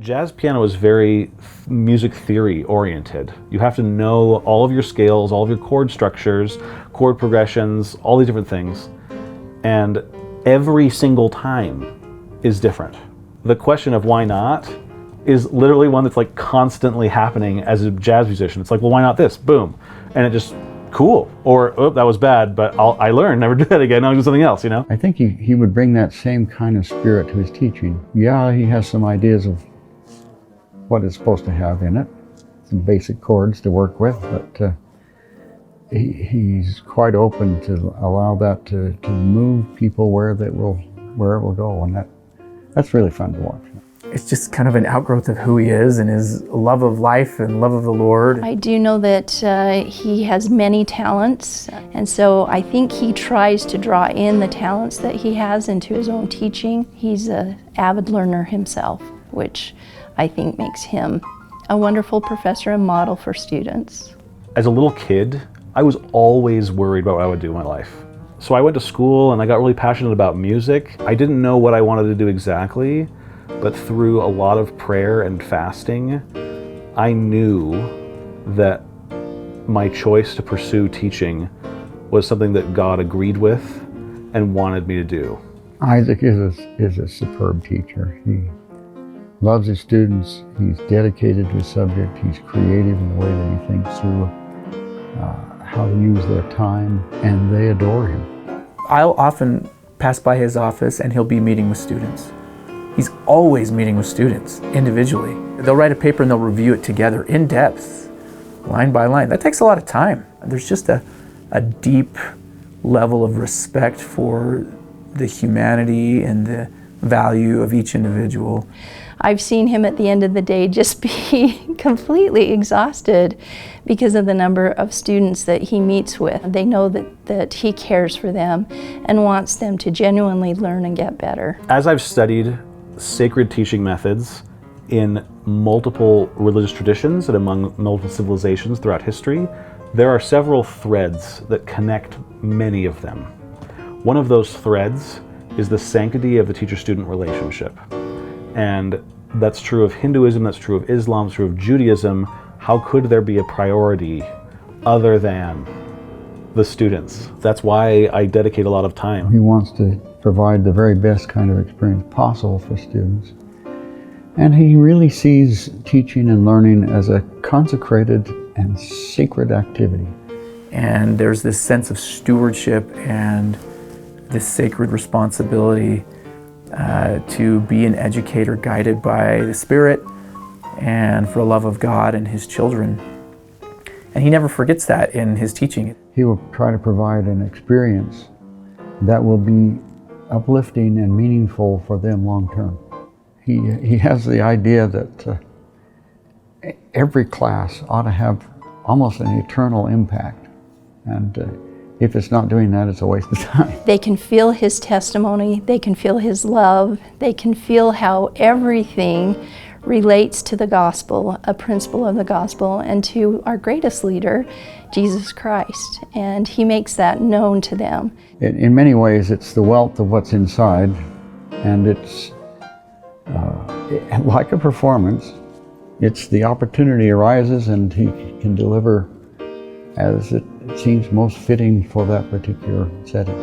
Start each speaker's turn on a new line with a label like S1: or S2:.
S1: Jazz piano is very music theory oriented. You have to know all of your scales, all of your chord structures, chord progressions, all these different things. And every single time is different. The question of why not is literally one that's like constantly happening as a jazz musician. It's like, well, why not this? Boom. And it just, cool. Or, oh, that was bad, but I learned, never do that again. I'll do something else, you know?
S2: I think he would bring that same kind of spirit to his teaching. Yeah, he has some ideas of what it's supposed to have in it, some basic chords to work with, but he's quite open to allow that to move people where it will go, and that's really fun to watch.
S3: It's just kind of an outgrowth of who he is and his love of life and love of the Lord.
S4: I do know that he has many talents, and so I think he tries to draw in the talents that he has into his own teaching. He's an avid learner himself, which I think makes him a wonderful professor and model for students.
S1: As a little kid, I was always worried about what I would do in my life. So I went to school and I got really passionate about music. I didn't know what I wanted to do exactly, but through a lot of prayer and fasting, I knew that my choice to pursue teaching was something that God agreed with and wanted me to do.
S2: Isaac is a superb teacher. He loves his students, he's dedicated to his subject, he's creative in the way that he thinks through how to use their time, and they adore him.
S3: I'll often pass by his office and he'll be meeting with students. He's always meeting with students individually. They'll write a paper and they'll review it together in depth, line by line. That takes a lot of time. There's just a deep level of respect for the humanity and the value of each individual.
S4: I've seen him at the end of the day just be completely exhausted because of the number of students that he meets with. They know that he cares for them and wants them to genuinely learn and get better.
S1: As I've studied sacred teaching methods in multiple religious traditions and among multiple civilizations throughout history, there are several threads that connect many of them. One of those threads is the sanctity of the teacher-student relationship. And that's true of Hinduism, that's true of Islam, that's true of Judaism. How could there be a priority other than the students? That's why I dedicate a lot of time.
S2: He wants to provide the very best kind of experience possible for students. And he really sees teaching and learning as a consecrated and sacred activity.
S3: And there's this sense of stewardship and this sacred responsibility to be an educator guided by the Spirit and for a love of God and his children. And he never forgets that in his teaching.
S2: He will try to provide an experience that will be uplifting and meaningful for them long term. He has the idea that every class ought to have almost an eternal impact. And if it's not doing that, it's a waste of time.
S4: They can feel his testimony, they can feel his love, they can feel how everything relates to the gospel, a principle of the gospel, and to our greatest leader, Jesus Christ. And he makes that known to them.
S2: In many ways, it's the wealth of what's inside, and it's like a performance. It's the opportunity arises, and he can deliver as it seems most fitting for that particular setting.